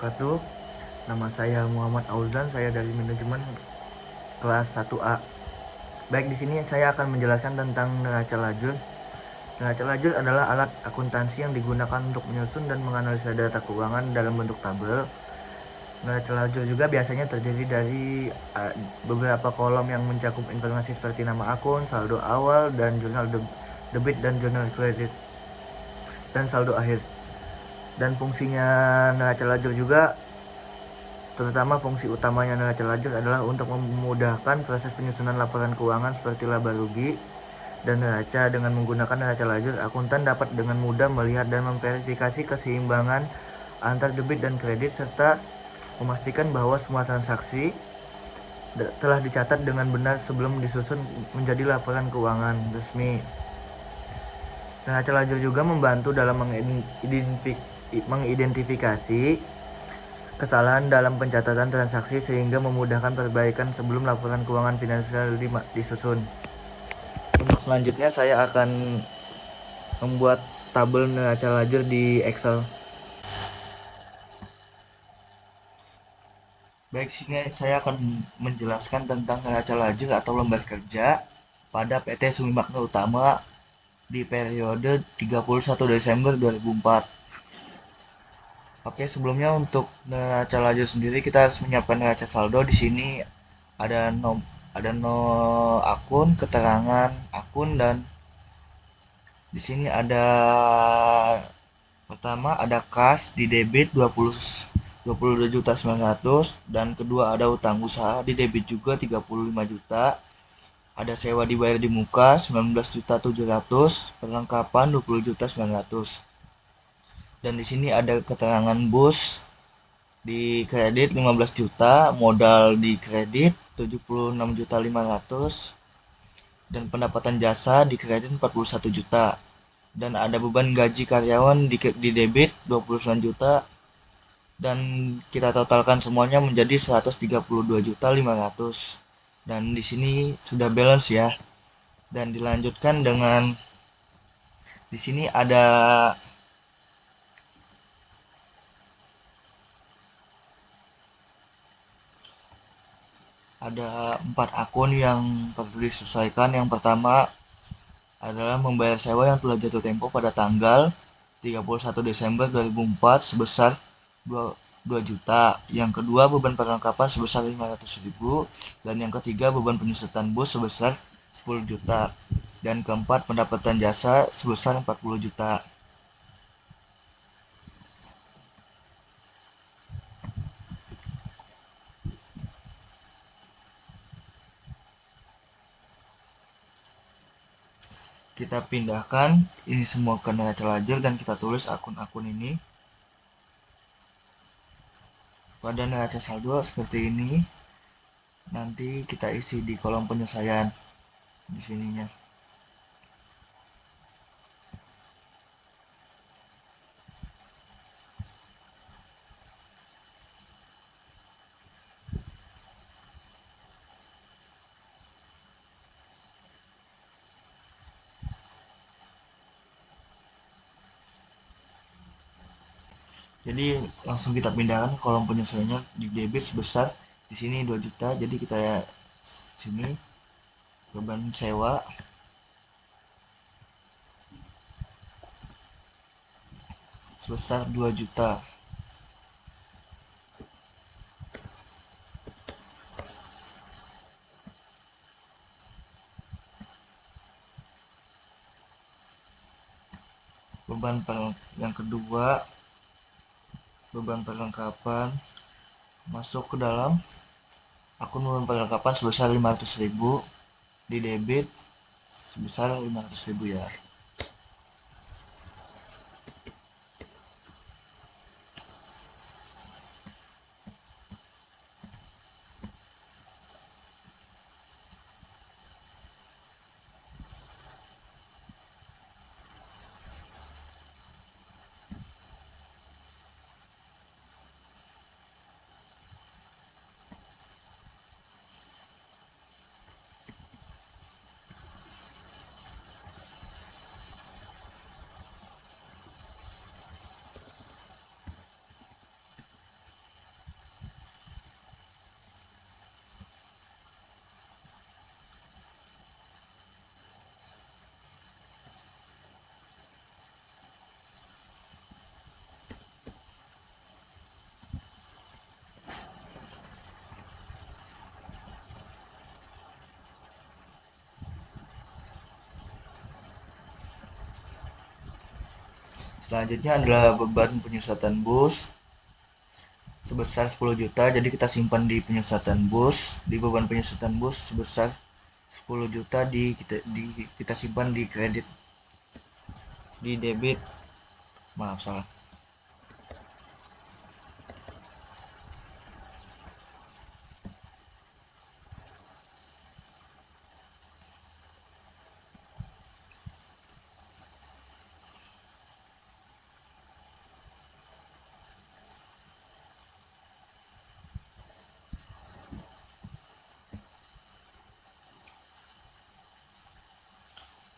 wabarakatuh. Nama saya Muhammad Auzan, saya dari manajemen kelas 1A. Baik, di sini saya akan menjelaskan tentang neraca lajur. Neraca lajur adalah alat akuntansi yang digunakan untuk menyusun dan menganalisa data keuangan dalam bentuk tabel. Neraca lajur juga biasanya terdiri dari beberapa kolom yang mencakup informasi seperti nama akun, saldo awal, dan jurnal debit dan jurnal kredit, dan saldo akhir. Dan fungsinya neraca lajur juga, terutama fungsi utamanya neraca lajur adalah untuk memudahkan proses penyusunan laporan keuangan seperti laba rugi dan neraca. Dengan menggunakan neraca lajur, akuntan dapat dengan mudah melihat dan memverifikasi keseimbangan antar debit dan kredit serta memastikan bahwa semua transaksi telah dicatat dengan benar sebelum disusun menjadi laporan keuangan resmi. Neraca lajur juga membantu dalam mengidentifikasi kesalahan dalam pencatatan transaksi sehingga memudahkan perbaikan sebelum laporan keuangan finansial disusun. Untuk selanjutnya saya akan membuat tabel neraca lajur di Excel. Baik, sini saya akan menjelaskan tentang neraca lajur atau lembar kerja pada PT Sumimakna Utama di periode 31 Desember 2004. Oke, sebelumnya untuk neraca lajur sendiri kita harus menyiapkan neraca saldo. Di sini ada akun, keterangan akun, dan di sini ada pertama ada kas di debit 22.900.000 dan kedua ada utang usaha di debit juga 35 juta. Ada sewa dibayar di muka 19.700.000, perlengkapan 20.900.000. Dan di sini ada keterangan bus di kredit 15 juta, modal di kredit 76.500.000 dan pendapatan jasa di kredit 41 juta. Dan ada beban gaji karyawan di debit 29 juta dan kita totalkan semuanya menjadi 132.500.000. Dan di sini sudah balance ya. Dan dilanjutkan dengan di sini ada 4 akun yang perlu disesuaikan. Yang pertama adalah membayar sewa yang telah jatuh tempo pada tanggal 31 Desember 2004 sebesar 2 juta. Yang kedua, beban perlengkapan sebesar 500.000. Dan yang ketiga, beban penyusutan bus sebesar 10 juta. Dan keempat, pendapatan jasa sebesar 40 juta. Kita pindahkan ini semua ke neraca lajur dan kita tulis akun-akun ini pada neraca saldo seperti ini. Nanti kita isi di kolom penyelesaian di sininya. Jadi langsung kita pindahkan ke kolom penyelesaiannya di debit sebesar di sini 2 juta. Jadi kita sini beban sewa sebesar 2 juta. Yang kedua, beban perlengkapan masuk ke dalam akun beban perlengkapan sebesar 500.000 di debit sebesar 500.000 ya. Selanjutnya adalah beban penyusutan bus sebesar 10 juta. Jadi kita simpan di penyusutan bus, di beban penyusutan bus sebesar 10 juta kita simpan di kredit, di debit. Maaf, salah.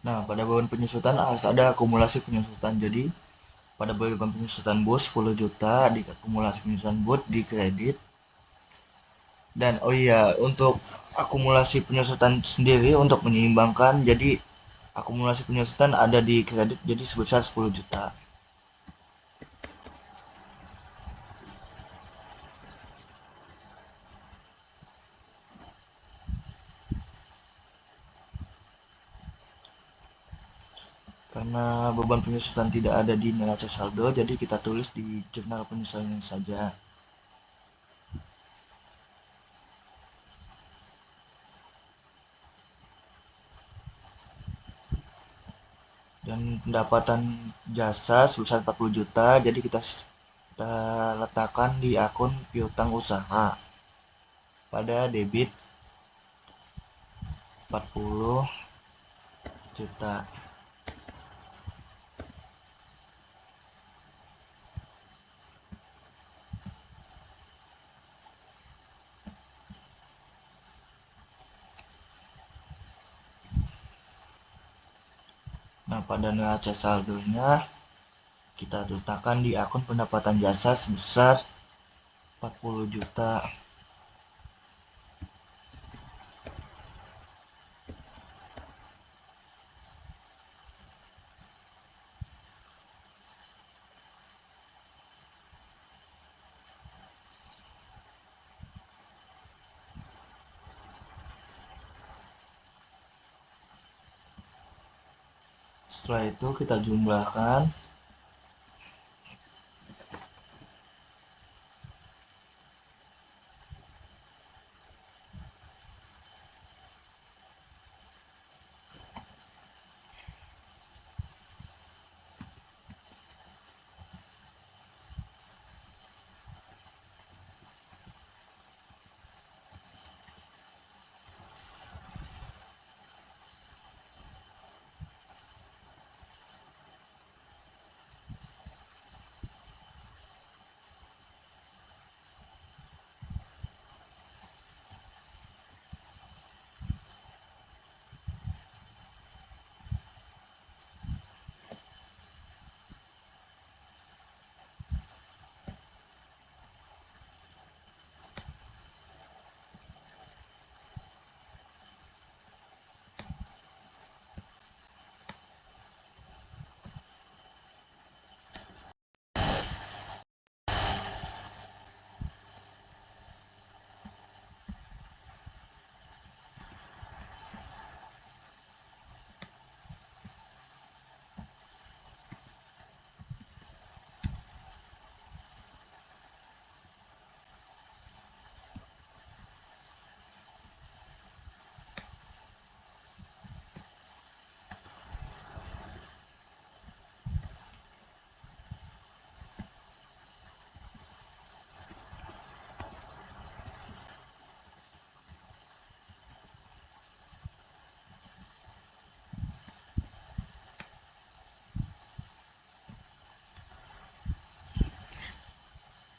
Nah, pada beban penyusutan harus ada akumulasi penyusutan. Jadi, pada beban penyusutan bus 10 juta di akumulasi penyusutan bus di kredit. Dan oh iya, untuk akumulasi penyusutan sendiri untuk menyeimbangkan, jadi akumulasi penyusutan ada di kredit jadi sebesar 10 juta. Karena beban penyusutan tidak ada di neraca saldo, jadi kita tulis di jurnal penyesuaian saja. Dan pendapatan jasa sebesar 40 juta, jadi kita letakkan di akun piutang usaha pada debit 40 juta. Nah, pada neraca saldonya kita letakkan di akun pendapatan jasa sebesar 40 juta. Setelah itu kita jumlahkan.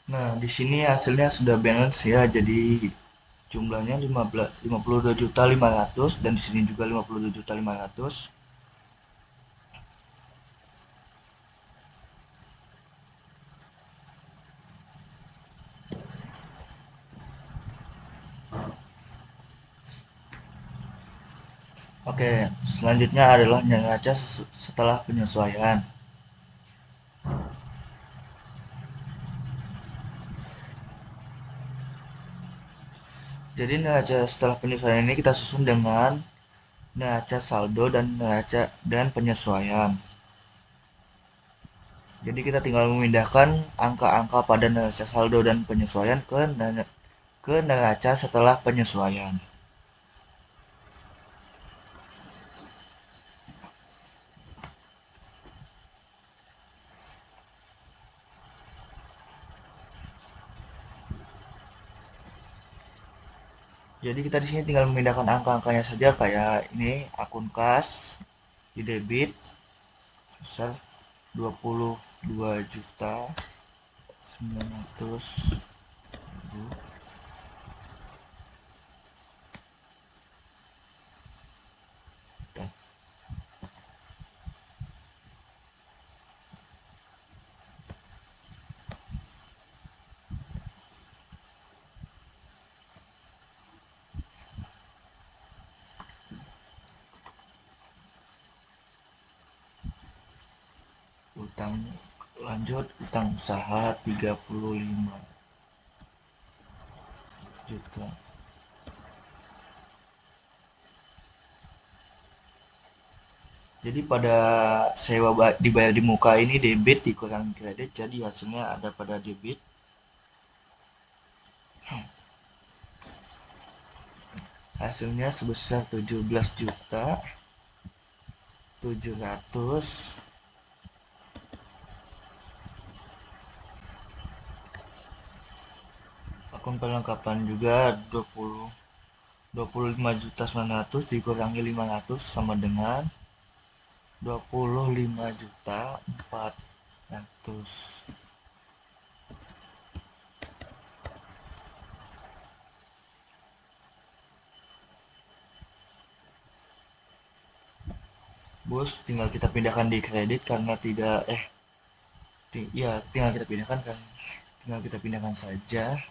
Nah, di sini hasilnya sudah balance ya. Jadi jumlahnya 52.500.000 dan di sini juga 52.500.000. Oke, selanjutnya adalah neraca setelah penyesuaian. Jadi neraca setelah penyesuaian ini kita susun dengan neraca saldo dan neraca dan penyesuaian. Jadi kita tinggal memindahkan angka-angka pada neraca saldo dan penyesuaian ke neraca setelah penyesuaian. Jadi kita di sini tinggal memindahkan angka-angkanya saja, kayak ini akun kas di debit sebesar 22.900.000. Utang lanjut, utang usaha 35 juta. Jadi pada sewa dibayar di muka ini debit dikurangi kredit, jadi hasilnya ada pada debit. Hasilnya sebesar 17.700. Akun perlengkapan juga 25.900 dikurangi 500 sama dengan 25.400. Bos, tinggal kita pindahkan di kredit karena tidak ya tinggal kita pindahkan saja.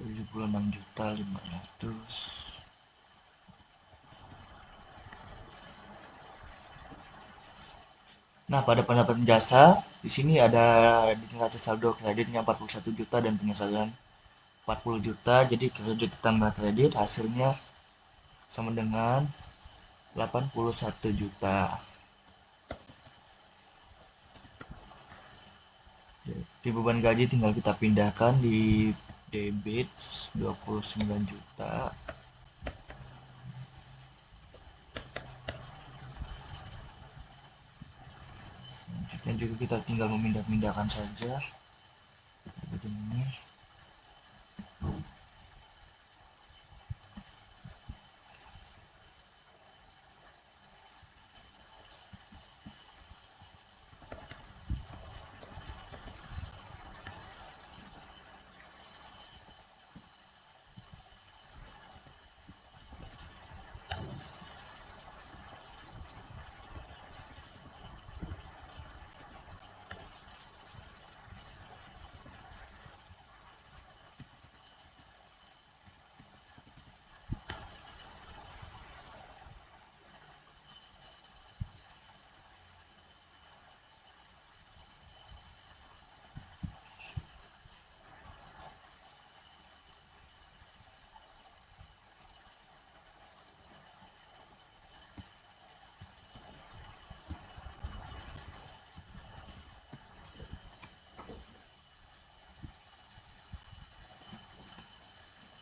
Rp76.500.000. Nah, pada pendapatan jasa, di sini ada di neraca saldo kreditnya 41 juta dan penyesuaian 40 juta. Jadi kredit ditambah kredit hasilnya sama dengan 81 juta. Di beban gaji tinggal kita pindahkan di debit 29 juta. Selanjutnya juga kita tinggal memindah-mindahkan saja begini.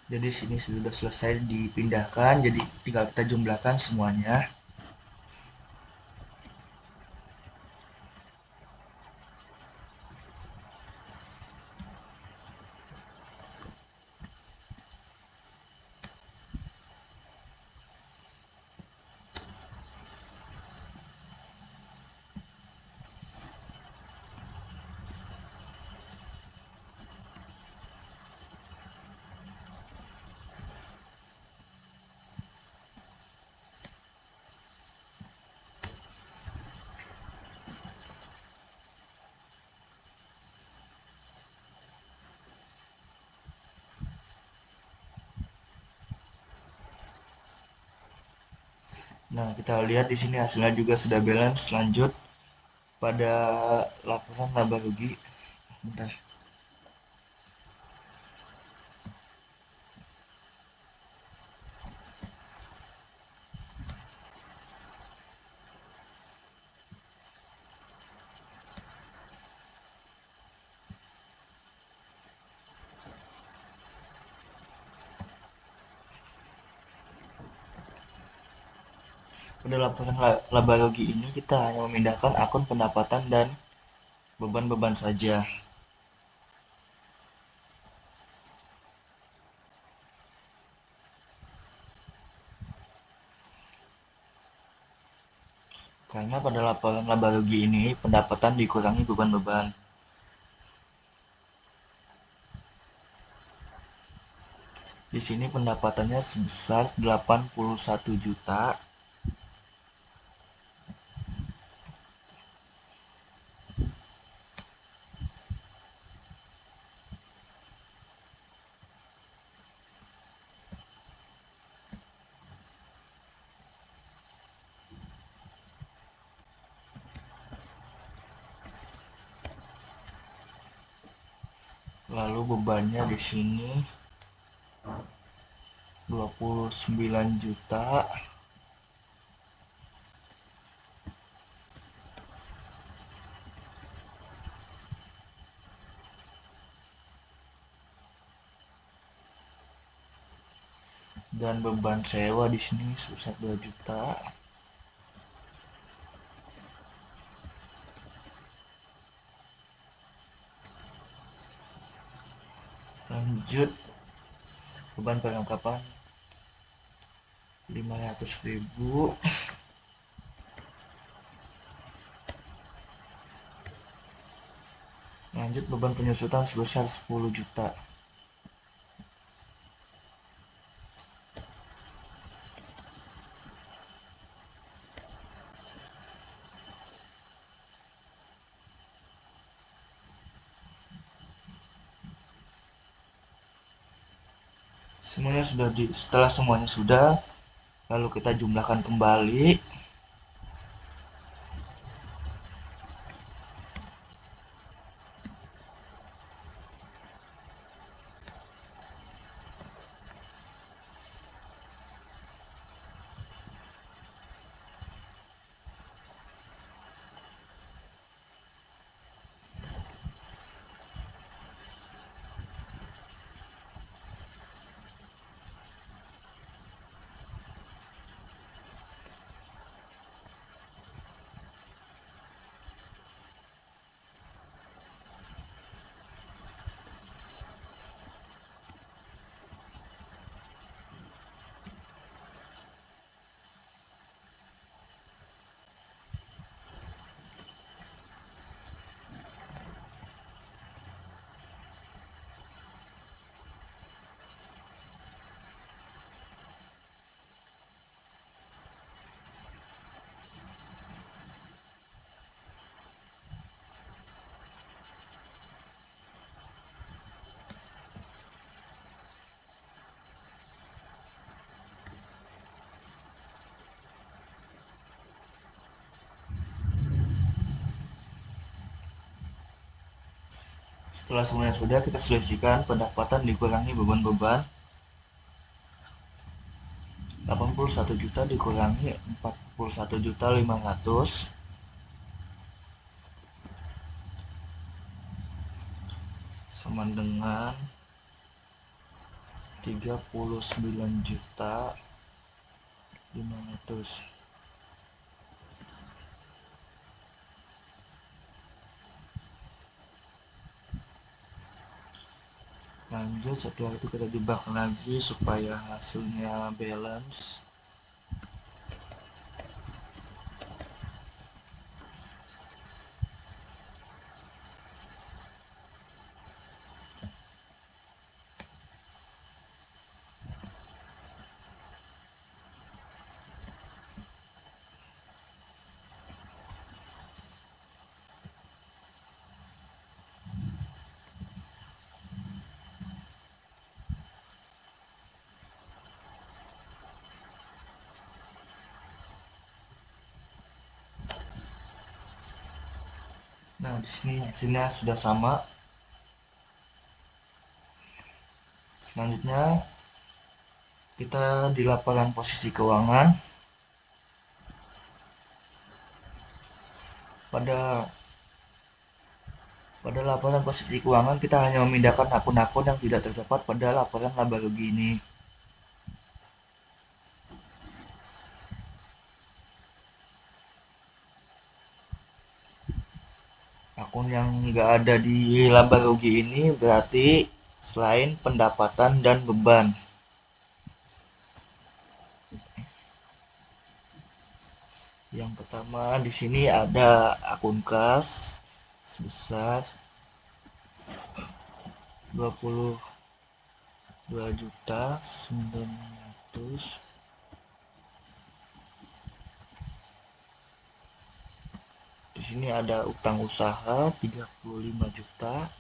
Jadi sini sudah selesai dipindahkan, jadi tinggal kita jumlahkan semuanya. Nah, kita lihat di sini hasilnya juga sudah balance. Lanjut pada laporan laba rugi Bentar. Pada laporan laba rugi ini kita hanya memindahkan akun pendapatan dan beban-beban saja. Karena pada laporan laba rugi ini pendapatan dikurangi beban-beban. Di sini pendapatannya sebesar 81 juta. Lalu bebannya di sini 29 juta. Dan beban sewa di sini sebesar 2 juta. Lanjut, beban perlengkapan 500.000. Lanjut, beban penyusutan sebesar 10 juta. Setelah semuanya sudah, lalu kita jumlahkan kembali. Setelah semuanya sudah, kita selisihkan pendapatan dikurangi beban-beban. 81 juta dikurangi 41.500 sama dengan 39.500. Lanjut, setelah itu kita jebak lagi supaya hasilnya balance. Nah, di sini hasilnya sudah sama. Selanjutnya kita di laporan posisi keuangan. Pada laporan posisi keuangan kita hanya memindahkan akun-akun yang tidak terdapat pada laporan laba rugi ini. Akun yang nggak ada di laba rugi ini berarti selain pendapatan dan beban. Yang pertama di sini ada akun kas sebesar 22.900. Di sini ada utang usaha 35 juta.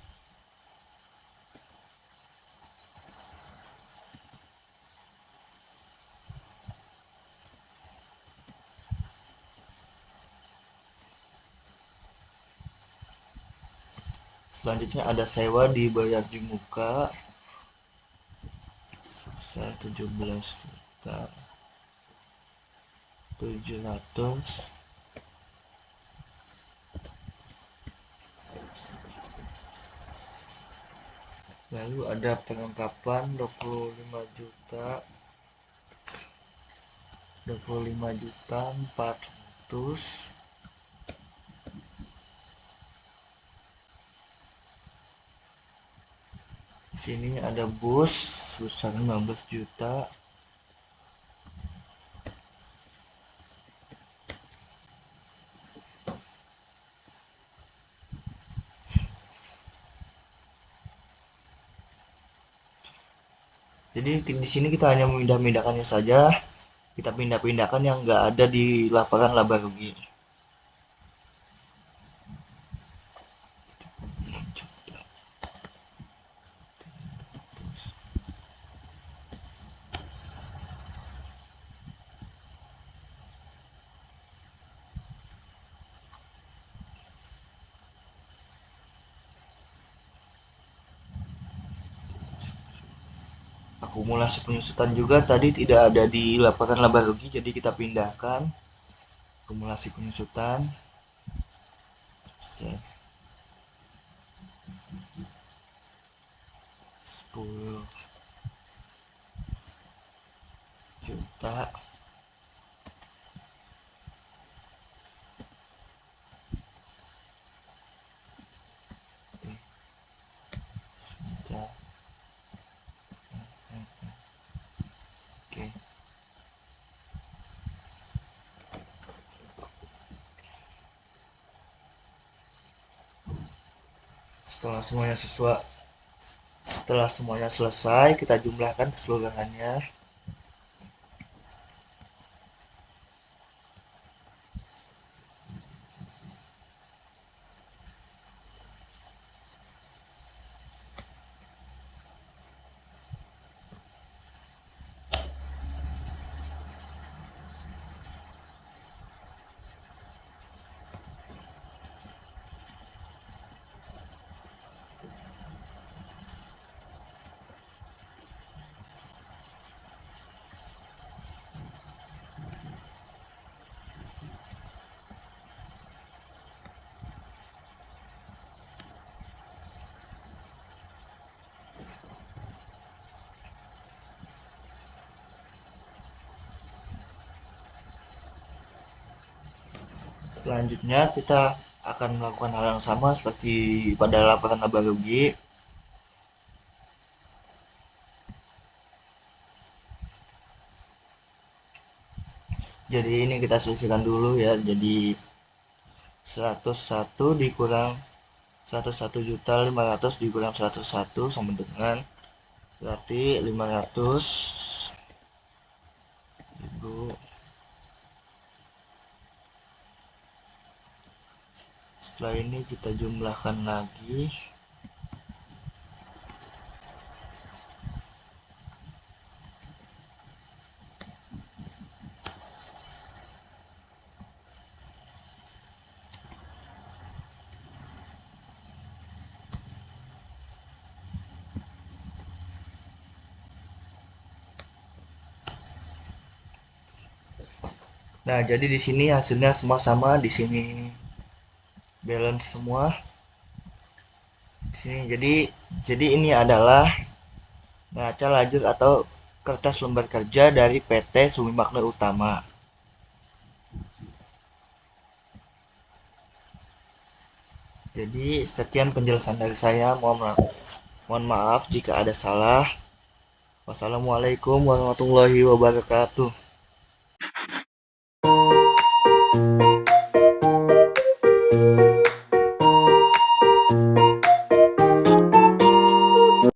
Selanjutnya ada sewa dibayar di muka sebesar 17.700. Lalu ada perlengkapan 25 juta 400. Di sini ada bus sebesar 15 juta. Jadi di sini kita hanya memindah-mindahkannya saja. Kita pindah-pindahkan yang nggak ada di laporan laba rugi. 6 juta. Akumulasi penyusutan juga tadi tidak ada di laporan laba rugi, jadi kita pindahkan akumulasi penyusutan 10 juta. Oke. Setelah semuanya selesai, kita jumlahkan keseluruhannya. Selanjutnya kita akan melakukan hal yang sama seperti pada laporan laba rugi. Jadi ini kita selisihkan dulu ya. Jadi 101 dikurang 101.500 dikurang 101 sama dengan berarti 500.000. Setelah ini kita jumlahkan lagi. Nah, jadi di sini hasilnya semua sama, di sini balance semua. Di sini jadi ini adalah neraca lajur atau kertas lembar kerja dari PT Sumi Makmur Utama. Jadi sekian penjelasan dari saya. Mohon maaf jika ada salah. Wassalamualaikum warahmatullahi wabarakatuh.